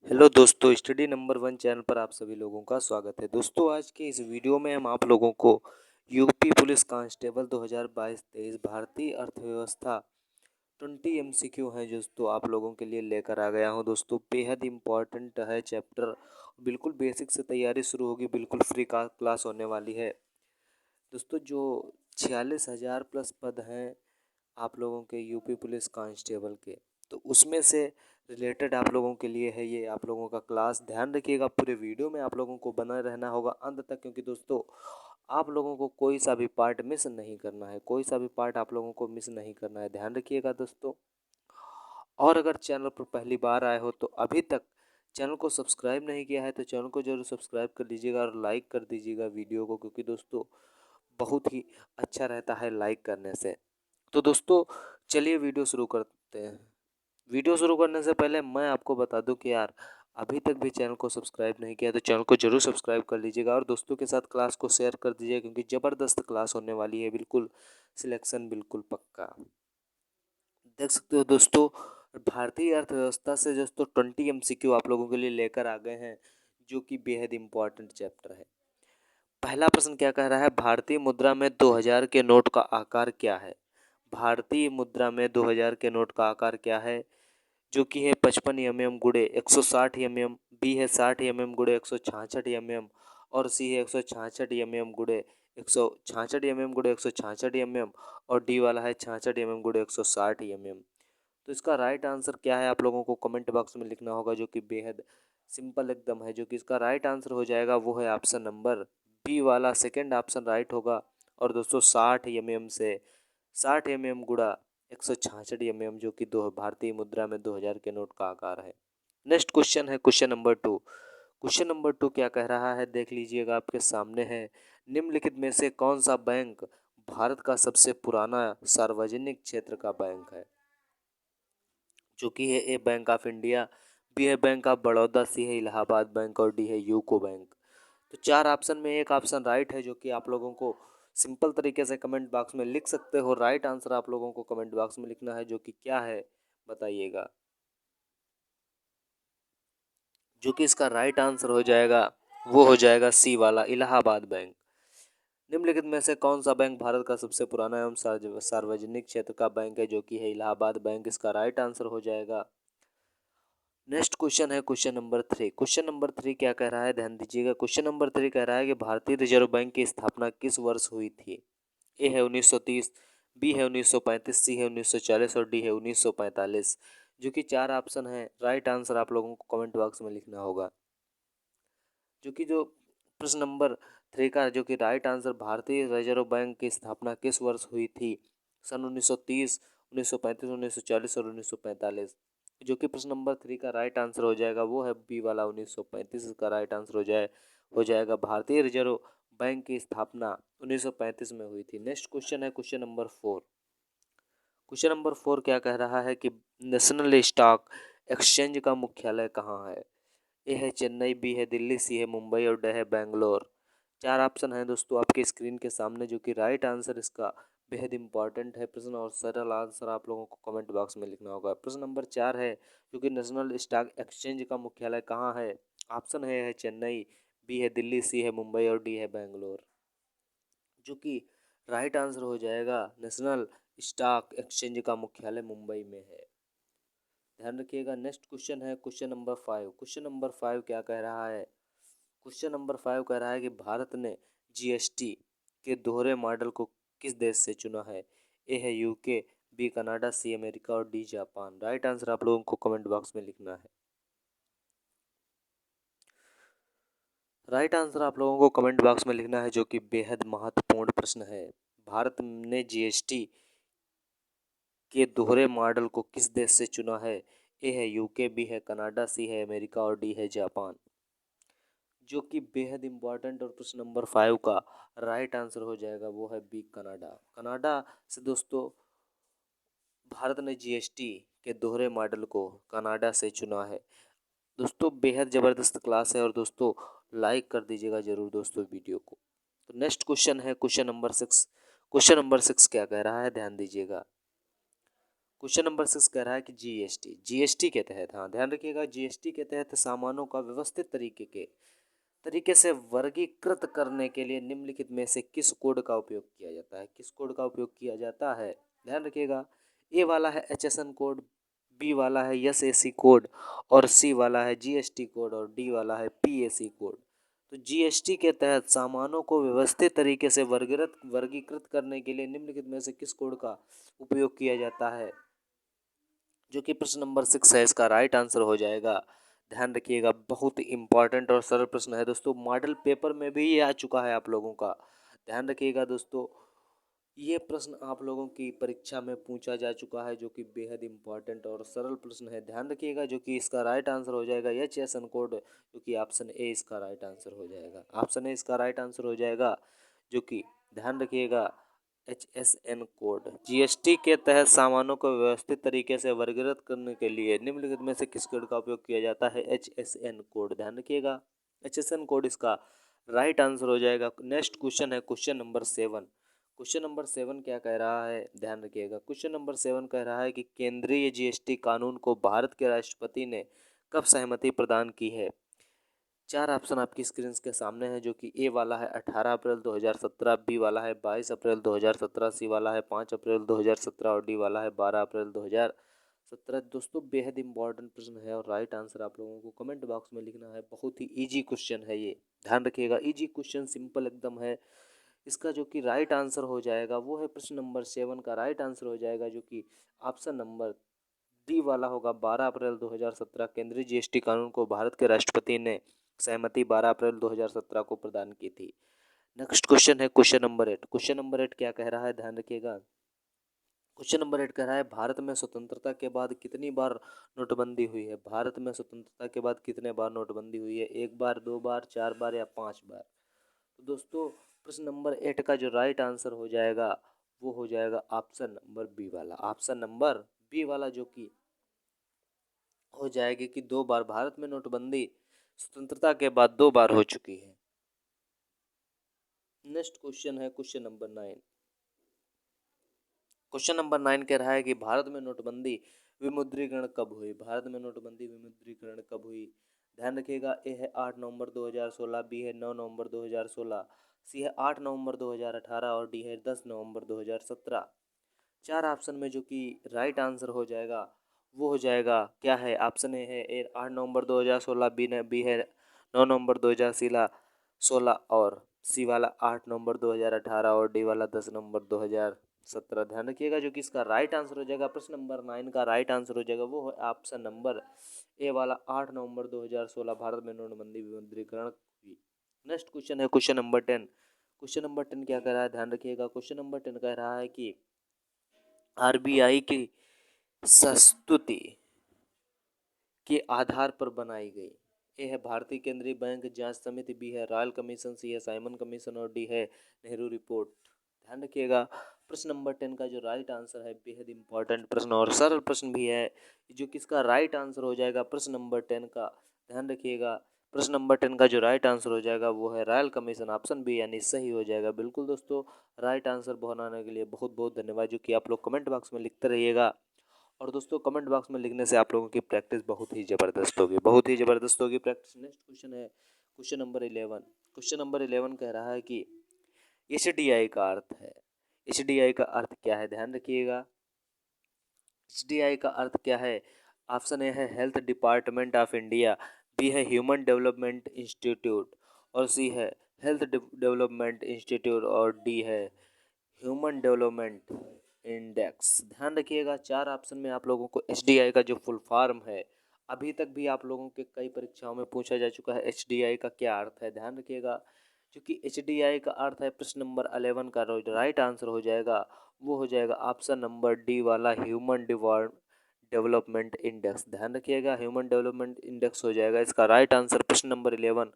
Hello दोस्तों, study number 1 channel पर आप सभी लोगों का स्वागत है। दोस्तों, आज के इस वीडियो में हम आप लोगों को यूपी पुलिस कांस्टेबल 2022-23 भारतीय अर्थव्यवस्था 20 एमसीक्यू हैं दोस्तों आप लोगों के लिए लेकर आ गया हूं। दोस्तों, बेहद इम्पॉर्टेंट है चैप्टर। बिल्कुल बेसिक से तैयारी शुरू होगी, बिल्कुल फ्री का क्लास होने वाली है। दोस्तों, जो 46,000 प्लस पद हैं आप लोगों के यूपी पुलिस कांस्टेबल के, तो उसमें से रिलेटेड आप लोगों के लिए है ये आप लोगों का क्लास। ध्यान रखिएगा, पूरे वीडियो में आप लोगों को बना रहना होगा अंत तक, क्योंकि दोस्तों आप लोगों को कोई सा भी पार्ट मिस नहीं करना है, कोई सा भी पार्ट आप लोगों को मिस नहीं करना है। ध्यान रखिएगा दोस्तों। और अगर चैनल पर पहली बार आए हो तो अभी तक चैनल को सब्सक्राइब नहीं किया है तो चैनल को जरूर सब्सक्राइब कर दीजिएगा और लाइक कर दीजिएगा वीडियो को, क्योंकि दोस्तों बहुत ही अच्छा रहता है लाइक करने से। तो दोस्तों, चलिए वीडियो शुरू करते हैं। वीडियो शुरू करने से पहले मैं आपको बता दूं कि यार, अभी तक भी चैनल को सब्सक्राइब नहीं किया तो चैनल को जरूर सब्सक्राइब कर लीजिएगा और दोस्तों के साथ क्लास को शेयर कर दीजिएगा, क्योंकि ज़बरदस्त क्लास होने वाली है। बिल्कुल सिलेक्शन बिल्कुल पक्का। देख सकते हो दोस्तों, भारतीय अर्थव्यवस्था से दोस्तों 20 एमसीक्यू आप लोगों के लिए लेकर आ गए हैं, जो कि बेहद इम्पॉर्टेंट चैप्टर है। पहला प्रश्न क्या कह रहा है, भारतीय मुद्रा में 2000 के नोट का आकार क्या है। भारतीय मुद्रा में 2000 के नोट का आकार क्या है, जो कि है 55 गुड़े 160 बी है 60 गुड़े 166 और सी है 166 गुड़े 166 गुड़े 166 और डी वाला है 66 गुड़े 160। तो इसका राइट आंसर क्या है आप लोगों को कमेंट बॉक्स में लिखना होगा, जो कि बेहद सिंपल एकदम है। जो कि इसका राइट आंसर हो जाएगा वो है ऑप्शन नंबर बी वाला, सेकेंड ऑप्शन राइट होगा। और दोस्तों 60 से 60 गुड़ा 166 जो कि दो भारतीय मुद्रा में 2000 के नोट का आकार है। नेक्स्ट क्वेश्चन है क्वेश्चन नंबर 2। क्वेश्चन नंबर 2 क्या कह रहा है, देख लीजिएगा, आपके सामने है। निम्नलिखित में से कौन सा बैंक भारत का सबसे पुराना सार्वजनिक क्षेत्र का बैंक है, जो कि है ए बैंक ऑफ इंडिया, बी है बैंक ऑफ बड़ौदा, सी है इलाहाबाद बैंक और डी है यूको बैंक। तो चार ऑप्शन में एक ऑप्शन राइट है, जो कि आप लोगों को सिंपल तरीके से कमेंट बॉक्स में लिख सकते हो। राइट आंसर आप लोगों को कमेंट बॉक्स में लिखना है, जो कि क्या है बताइएगा। जो कि इसका राइट आंसर हो जाएगा वो हो जाएगा सी वाला, इलाहाबाद बैंक। निम्नलिखित में से कौन सा बैंक भारत का सबसे पुराना एवं सार्वजनिक क्षेत्र का बैंक है, जो कि है इलाहाबाद बैंक। इसका राइट आंसर हो जाएगा। नेक्स्ट क्वेश्चन है क्वेश्चन नंबर 3। क्वेश्चन नंबर 3 क्या कह रहा है, ध्यान दीजिएगा। क्वेश्चन नंबर 3 कह रहा है कि भारतीय रिजर्व बैंक की स्थापना किस वर्ष हुई थी। ए है 1930, बी है 1935, सी है 1940 और डी है 1945। जो कि चार ऑप्शन है। राइट आंसर आप लोगों को कमेंट बॉक्स में लिखना होगा। जो प्रश्न नंबर 3 का जो कि राइट आंसर, भारतीय रिजर्व बैंक की स्थापना किस वर्ष हुई थी। सन 1930, 1935, 1940 और 1945। जो कि प्रश्न नंबर 3 का राइट आंसर हो जाएगा वो है बी वाला 1935। इसका राइट आंसर हो जाएगा भारतीय रिजर्व बैंक की स्थापना 1935 में हुई थी। नेक्स्ट क्वेश्चन है क्वेश्चन नंबर 4। क्वेश्चन नंबर 4 क्या कह रहा है कि नेशनल स्टॉक एक्सचेंज का मुख्यालय कहाँ है। ए है चेन्नई, बी है दिल्ली, सी है मुंबई और डी है बेंगलोर। चार ऑप्शन है दोस्तों आपके स्क्रीन के सामने, जो कि राइट आंसर इसका बेहद इंपॉर्टेंट है प्रश्न और सरल आंसर आप लोगों को कमेंट बॉक्स में लिखना होगा। प्रश्न नंबर 4 है, जो कि नेशनल स्टॉक एक्सचेंज का मुख्यालय कहाँ है। ऑप्शन है चेन्नई, बी है दिल्ली, सी है मुंबई और डी है बेंगलोर। जो कि राइट आंसर हो जाएगा नेशनल स्टॉक एक्सचेंज का मुख्यालय मुंबई में है। ध्यान रखिएगा। नेक्स्ट क्वेश्चन है क्वेश्चन नंबर 5। क्वेश्चन नंबर 5 क्या कह रहा है, क्वेश्चन नंबर 5 कह रहा है कि भारत ने जीएसटी के दोहरे मॉडल को किस देश से चुना है। ए है UK, B Canada, C America और डी जापान। राइट आंसर आप लोगों को कमेंट बॉक्स में लिखना है। राइट आंसर आप लोगों को कमेंट बॉक्स में लिखना है, जो कि बेहद महत्वपूर्ण प्रश्न है। भारत ने जीएसटी के दोहरे मॉडल को किस देश से चुना है। ए है यूके, बी है कनाडा, सी है अमेरिका और डी है जापान। जो कि बेहद इंपॉर्टेंट और प्रश्न नंबर 5 का राइट आंसर हो जाएगा वो है बी कनाडा। कनाडा से दोस्तों भारत ने जीएसटी के दोहरे मॉडल को कनाडा से चुना है। दोस्तों बेहद ज़बरदस्त क्लास है और दोस्तों लाइक कर दीजिएगा ज़रूर दोस्तों वीडियो को। तो नेक्स्ट क्वेश्चन है क्वेश्चन नंबर 6। क्वेश्चन नंबर 6 क्या कह रहा है, ध्यान दीजिएगा। क्वेश्चन नंबर 6 कह रहा है कि जीएसटी के तहत, हाँ ध्यान रखिएगा, जीएसटी के तहत सामानों का व्यवस्थित तरीके से वर्गीकृत करने के लिए निम्नलिखित में से किस कोड का उपयोग किया जाता है? किस कोड का उपयोग किया जाता है? ध्यान रखिएगा, ए वाला है एचएसएन कोड, बी वाला है एसएसी कोड, और सी वाला है जीएसटी कोड, और डी वाला है पीएसी कोड। तो जीएसटी के तहत सामानों को व्यवस्थित तरीके से वर्गीकृत करने के लिए निम्नलिखित में से किस कोड का उपयोग किया जाता है? जो कि प्रश्न नंबर 6 है, इसका राइट आंसर हो जाएगा। ध्यान रखिएगा, बहुत इंपॉर्टेंट और सरल प्रश्न है दोस्तों, मॉडल पेपर में भी ये आ चुका है आप लोगों का। ध्यान रखिएगा दोस्तों, ये प्रश्न आप लोगों की परीक्षा में पूछा जा चुका है, जो कि बेहद इंपॉर्टेंट और सरल प्रश्न है। ध्यान रखिएगा, जो कि इसका राइट आंसर हो जाएगा एचएसएन कोड, जो कि ऑप्शन ए इसका राइट आंसर हो जाएगा। ऑप्शन ए इसका राइट आंसर हो जाएगा, जो कि ध्यान रखिएगा एचएसएन कोड। जीएसटी के तहत सामानों को व्यवस्थित तरीके से वर्गीकृत करने के लिए निम्नलिखित में से किस कोड का उपयोग किया जाता है? HSN code. ध्यान रखिएगा, एचएसएन कोड इसका राइट आंसर हो जाएगा। नेक्स्ट क्वेश्चन है क्वेश्चन नंबर 7। क्वेश्चन नंबर 7 क्या कह रहा है? ध्यान रखिएगा, क्वेश्चन नंबर 7 कह रहा है कि केंद्रीय जीएसटी कानून को भारत के राष्ट्रपति ने कब सहमति प्रदान की है? 4 ऑप्शन आपकी स्क्रीन के सामने है, जो कि ए वाला है 18 अप्रैल 2017, बी वाला है 22 अप्रैल 2017, सी वाला है 5 अप्रैल 2017, और डी वाला है 12 अप्रैल 2017। दोस्तों बेहद इंपॉर्टेंट प्रश्न है, और राइट आंसर आप लोगों को कमेंट बॉक्स में लिखना है। बहुत ही इजी क्वेश्चन है ये, ध्यान रखिएगा, इजी क्वेश्चन, सिंपल एकदम है। इसका जो कि राइट आंसर हो जाएगा वो है प्रश्न नंबर 7 का राइट आंसर हो जाएगा, जो कि ऑप्शन नंबर डी वाला होगा। 12 अप्रैल 2017 केंद्रीय जीएसटी कानून को भारत के राष्ट्रपति ने सहमति 12 अप्रैल 2017 को प्रदान की थी। नेक्स्ट क्वेश्चन है क्वेश्चन नंबर 8। क्वेश्चन नंबर 8 क्या कह रहा है? ध्यान रखिएगा, क्वेश्चन नंबर 8 कह रहा है भारत में स्वतंत्रता के बाद कितनी बार नोटबंदी हुई है? भारत में स्वतंत्रता के बाद कितने बार नोटबंदी हुई है? 1 बार, 2 बार, 4 बार या 5 बार? तो दोस्तों प्रश्न नंबर 8 का जो राइट आंसर हो जाएगा वो हो जाएगा ऑप्शन नंबर बी वाला। ऑप्शन नंबर बी वाला जो कि हो जाएगी कि 2 बार भारत में नोटबंदी स्वतंत्रता के बाद 2 बार हो चुकी है। नेक्स्ट क्वेश्चन है क्वेश्चन नंबर 9। क्वेश्चन नंबर 9 कह रहा है कि भारत में नोटबंदी विमुद्रीकरण कब हुई? भारत में नोटबंदी विमुद्रीकरण कब हुई? ध्यान रखिएगा, ए है 8 नवंबर 2016, बी है 9 नवंबर 2016, सी है 8 नवंबर 2018, और डी है 10 नवंबर 2017। 4 ऑप्शन में जो कि राइट आंसर हो जाएगा वो हो जाएगा, क्या है? ऑप्शन ए है 8 नवंबर 2016, बी है 9 नवंबर 2016, और सी वाला 8 नवंबर 2018, और डी वाला 10 नवंबर 2017। ध्यान रखिएगा, जो कि इसका राइट आंसर हो जाएगा, प्रश्न नंबर 9 का राइट आंसर हो जाएगा वो है ऑप्शन नंबर ए वाला 8 नवंबर 2016 भारत में नोटबंदी विमुद्रीकरण हुई। नेक्स्ट क्वेश्चन है क्वेश्चन नंबर 10। क्वेश्चन नंबर 10 क्या कह रहा है? ध्यान रखिएगा, क्वेश्चन नंबर 10 कह रहा है कि आरबीआई की संस्तुति के आधार पर बनाई गई। ए है भारतीय केंद्रीय बैंक जांच समिति, बी है रॉयल कमीशन, सी है साइमन कमीशन, और डी है नेहरू रिपोर्ट। ध्यान रखिएगा, प्रश्न नंबर 10 का जो राइट आंसर है, बेहद इंपॉर्टेंट प्रश्न और सरल प्रश्न भी है, जो किसका राइट आंसर हो जाएगा प्रश्न नंबर 10 का। ध्यान रखिएगा, प्रश्न नंबर 10 का जो राइट आंसर हो जाएगा वो है रॉयल कमीशन, ऑप्शन बी यानी सही हो जाएगा। बिल्कुल दोस्तों, राइट आंसर बनाने के लिए बहुत बहुत धन्यवाद, जो कि आप लोग कमेंट बॉक्स में लिखते रहिएगा। और दोस्तों कमेंट बॉक्स में लिखने से आप लोगों की प्रैक्टिस बहुत ही ज़बरदस्त होगी, बहुत ही ज़बरदस्त होगी प्रैक्टिस। नेक्स्ट क्वेश्चन है क्वेश्चन नंबर 11। क्वेश्चन नंबर 11 कह रहा है कि एचडीआई का अर्थ है। एचडीआई का अर्थ क्या है? ध्यान रखिएगा, एचडीआई का अर्थ क्या है? ऑप्शन ए है health department of India, B है ह्यूमन डेवलपमेंट इंस्टीट्यूट, और सी है हेल्थ डेवलपमेंट इंस्टीट्यूट, और डी है ह्यूमन डेवलपमेंट इंडेक्स। ध्यान रखिएगा, 4 ऑप्शन में आप लोगों को एचडीआई का जो फुल फॉर्म है, अभी तक भी आप लोगों के कई परीक्षाओं में पूछा जा चुका है, एचडीआई का क्या अर्थ है। ध्यान रखिएगा, क्योंकि एचडीआई का अर्थ है, प्रश्न नंबर 11 का राइट आंसर हो जाएगा वो हो जाएगा ऑप्शन नंबर डी वाला ह्यूमन डेवलपमेंट इंडेक्स। ध्यान रखिएगा, ह्यूमन डेवलपमेंट इंडेक्स हो जाएगा इसका राइट आंसर। प्रश्न नंबर 11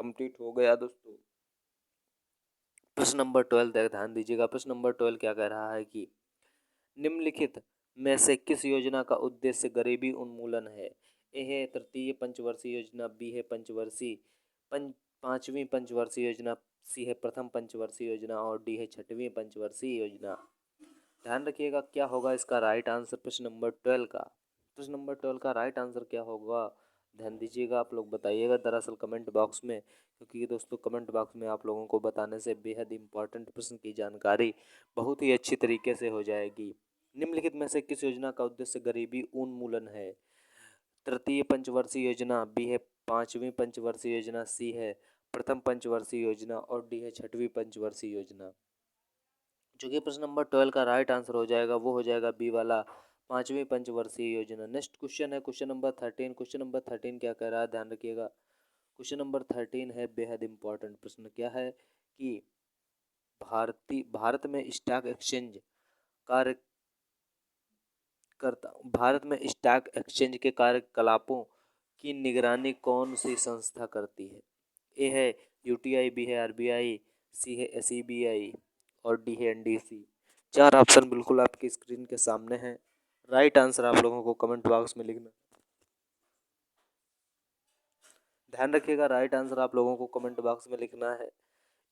कंप्लीट हो गया दोस्तों। प्रश्न नंबर 12 ध्यान दीजिएगा, प्रश्न नंबर 12 क्या कह रहा है कि निम्नलिखित में से किस योजना का उद्देश्य गरीबी उन्मूलन है? ए है तृतीय पंचवर्षीय योजना, बी है पांचवी पंचवर्षीय योजना, सी है प्रथम पंचवर्षीय योजना, और डी है छठवीं पंचवर्षीय योजना। ध्यान रखिएगा क्या होगा इसका राइट आंसर प्रश्न नंबर 12 का। प्रश्न नंबर 12 का राइट आंसर क्या होगा, ध्यान दीजिएगा, आप लोग बताइएगा दरअसल कमेंट बॉक्स में, क्योंकि दोस्तों कमेंट बॉक्स में आप लोगों को बताने से बेहद इंपॉर्टेंट प्रश्न की जानकारी बहुत ही अच्छी तरीके से हो जाएगी। निम्नलिखित में से किस योजना का उद्देश्य गरीबी उन्मूलन है? तृतीय पंचवर्षीय योजना, बी है पांचवी पंचवर्षीय योजना, सी है प्रथम पंचवर्षीय योजना और डी है छठवीं पंचवर्षीय योजना। जो कि प्रश्न नंबर 12 का राइट आंसर हो जाएगा वो हो जाएगा बी वाला पांचवी पंचवर्षीय योजना। नेक्स्ट क्वेश्चन है क्वेश्चन नंबर 13। क्वेश्चन नंबर 13 क्या कह रहा है, ध्यान रखिएगा। क्वेश्चन नंबर 13 है बेहद इंपॉर्टेंट प्रश्न। क्या है कि भारत में स्टॉक एक्सचेंज कार्य करता भारत में स्टॉक एक्सचेंज के कार्यकलापों की निगरानी कौन सी संस्था करती है? ए है यूटीआई, बी है आरबीआई, सी है एसईबीआई और डी है एनडीसी। चार ऑप्शन बिल्कुल आपकी स्क्रीन के सामने हैं। राइट आंसर आप लोगों को कमेंट बॉक्स में लिखना। ध्यान रखिएगा राइट आंसर आप लोगों को कमेंट बॉक्स में लिखना है,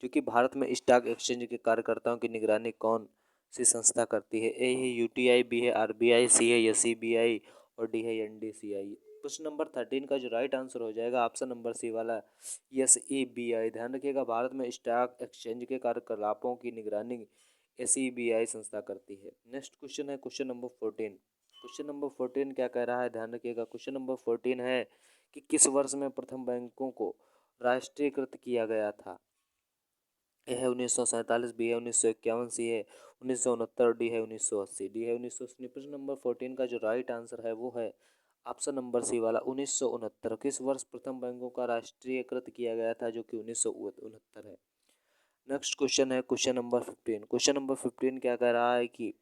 क्योंकि भारत में स्टॉक एक्सचेंज के कार्यकर्ताओं की निगरानी कौन सी संस्था करती है? ए है यूटीआई, बी है आरबीआई, सी है एसईबीआई और डी है एनडीसीआई। क्वेश्चन नंबर 13 का जो राइट आंसर हो जाएगा ऑप्शन नंबर सी वाला एसईबीआई। ध्यान रखिएगा भारत में स्टॉक एक्सचेंज के कार्यकलापों की निगरानी एसईबीआई संस्था करती है। नेक्स्ट क्वेश्चन है क्वेश्चन नंबर 14। क्वेश्चन नंबर 14 क्या कह रहा है, ध्यान रखिएगा। क्वेश्चन नंबर 14 है कि किस वर्ष में प्रथम बैंकों को राष्ट्रीयकृत किया गया था? ए है 1947, बी है 1951, सी है 1969, डी है 1980। डी है 1980। प्रश्न नंबर 14 का जो राइट आंसर है वो है ऑप्शन नंबर सी वाला 1969। किस वर्ष प्रथम बैंकों का राष्ट्रीयकृत किया गया था, जो कि 1969 है। नेक्स्ट क्वेश्चन है क्वेश्चन नंबर 15। क्वेश्चन नंबर 15 क्या कह रहा है कि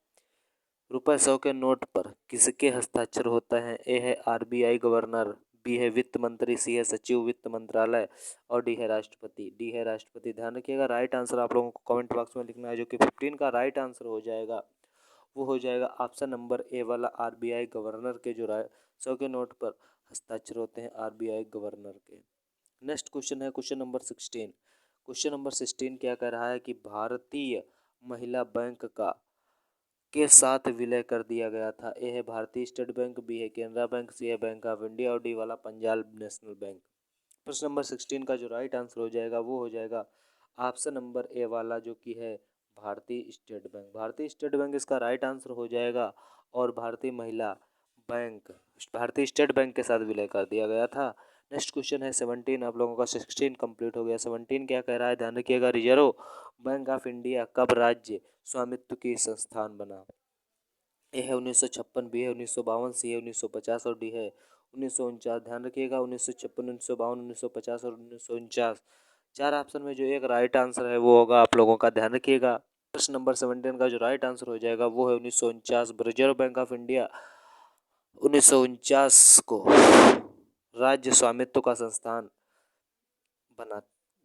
रुपए 100 के नोट पर किसके हस्ताक्षर होता है? ए है आरबीआई गवर्नर, बी है वित्त मंत्री, सी है सचिव वित्त मंत्रालय और डी है राष्ट्रपति। डी है राष्ट्रपति। ध्यान रखिएगा राइट आंसर आप लोगों को कमेंट बॉक्स में लिखना है। जो कि 15 का राइट आंसर हो जाएगा वो हो जाएगा ऑप्शन नंबर ए वाला आरबीआई गवर्नर के जो 100 के नोट पर हस्ताक्षर होते हैं आरबीआई गवर्नर के। नेक्स्ट क्वेश्चन है क्वेश्चन नंबर 16। क्वेश्चन नंबर 16 क्या कह रहा है कि भारतीय महिला बैंक का के साथ विलय कर दिया गया था? ए है भारतीय स्टेट बैंक, बी है केनरा बैंक, सी है बैंक ऑफ इंडिया और डी वाला पंजाब नेशनल बैंक। प्रश्न नंबर 16 का जो राइट आंसर हो जाएगा वो हो जाएगा ऑप्शन नंबर ए वाला, जो कि है भारतीय स्टेट बैंक। भारतीय स्टेट बैंक इसका राइट आंसर हो जाएगा और भारतीय महिला बैंक भारतीय स्टेट बैंक के साथ विलय कर दिया गया था। नेक्स्ट क्वेश्चन है 17। आप लोगों का 16 कंप्लीट हो गया। 17 क्या कह रहा है, ध्यान रखिएगा। रिजर्व बैंक ऑफ इंडिया कब राज्य स्वामित्व की संस्थान बना? ए है 1956, बी है 1952, सी है 1950 और डी है 1949। ध्यान रखिएगा 1956, 1952, 1950 और 1949। चार ऑप्शन में जो एक राइट आंसर है वो होगा आप लोगों का। ध्यान रखिएगा प्रश्न नंबर 17 का जो राइट आंसर हो जाएगा वो है 1949। रिजर्व बैंक ऑफ इंडिया 1949 को राज्य स्वामित्व का संस्थान बना।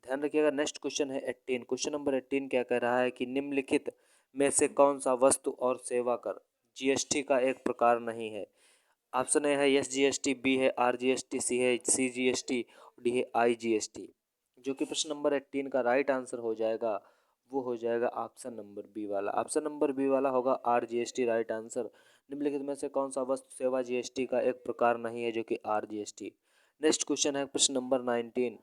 ध्यान रखिएगा। नेक्स्ट क्वेश्चन है 18। क्वेश्चन नंबर 18 क्या कह रहा है कि निम्नलिखित में से कौन सा वस्तु और सेवा कर जीएसटी का एक प्रकार नहीं है? ऑप्शन ए है एस जीएसटी, बी है आर जीएसटी, सी है सी जीएसटी, डी है आई जीएसटी। जो कि प्रश्न नंबर 18 का राइट आंसर हो जाएगा वो हो जाएगा ऑप्शन नंबर बी वाला। ऑप्शन नंबर बी वाला होगा आर जीएसटी राइट आंसर। निम्नलिखित में से कौन सा वस्तु सेवा जीएसटी का एक प्रकार नहीं है, जो कि आर जीएसटी। नेक्स्ट क्वेश्चन है प्रश्न नंबर 19।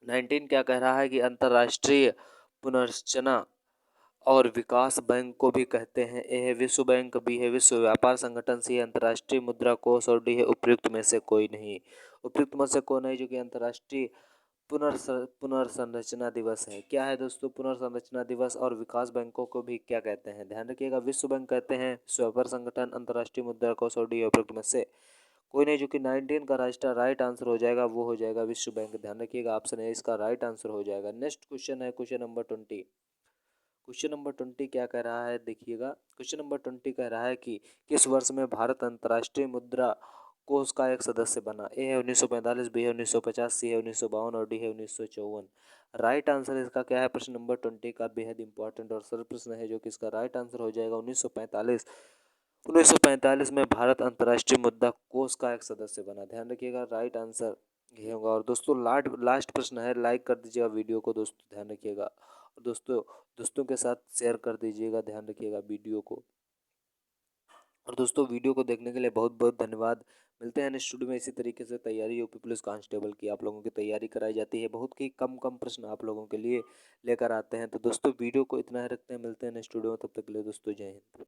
19 क्या कह रहा है कि अंतर्राष्ट्रीय पुनर्रचना और विकास बैंक को भी कहते हैं? ए है विश्व बैंक, बी है विश्व व्यापार संगठन, सी है अंतर्राष्ट्रीय मुद्रा कोष और डी है उपयुक्त में से कोई नहीं। उपयुक्त में से कोई नहीं, जो कि अंतर्राष्ट्रीय पुनर्संरचना दिवस है। क्या है दोस्तों पुनर्संरचना दिवस? और विकास बैंकों को भी क्या कहते हैं? ध्यान रखिएगा विश्व बैंक कहते हैं, विश्व व्यापार संगठन, अंतर्राष्ट्रीय मुद्रा कोष और डी उपयुक्त में से कोई नहीं। जो कि 19 का राइट आंसर हो जाएगा वो हो जाएगा विश्व बैंक। ध्यान रखिएगा ऑप्शन है इसका राइट आंसर हो जाएगा। नेक्स्ट क्वेश्चन है क्वेश्चन नंबर 20। क्वेश्चन नंबर 20 क्या कह रहा है, देखिएगा। क्वेश्चन नंबर 20 कह रहा है कि किस वर्ष में भारत अंतर्राष्ट्रीय मुद्रा कोष का एक सदस्य बना? ए है 1945, बी है 1950, सी है 1952 और डी है 1954। राइट आंसर इसका क्या है? प्रश्न नंबर 20 का बेहद इंपॉर्टेंट और सरल प्रश्न है, जो कि इसका राइट आंसर हो जाएगा 1945। 1945 में भारत अंतर्राष्ट्रीय मुद्रा कोष का एक सदस्य बना। ध्यान रखिएगा राइट आंसर ये होगा। और दोस्तों लास्ट प्रश्न है, लाइक कर दीजिएगा वीडियो को दोस्तों, ध्यान रखिएगा। और दोस्तों दोस्तों के साथ शेयर कर दीजिएगा, ध्यान रखिएगा वीडियो को। और दोस्तों वीडियो को देखने के लिए बहुत बहुत धन्यवाद। मिलते हैं नेक्स्ट स्टूडियो में इसी तरीके से तैयारी यूपी पुलिस कांस्टेबल की आप लोगों की तैयारी कराई जाती है, बहुत ही कम कम प्रश्न आप लोगों के लिए लेकर आते हैं। तो दोस्तों वीडियो को इतना ही रखते हैं, मिलते हैं नेक्स्ट स्टूडियो में, तब तक के लिए दोस्तों जय हिंद।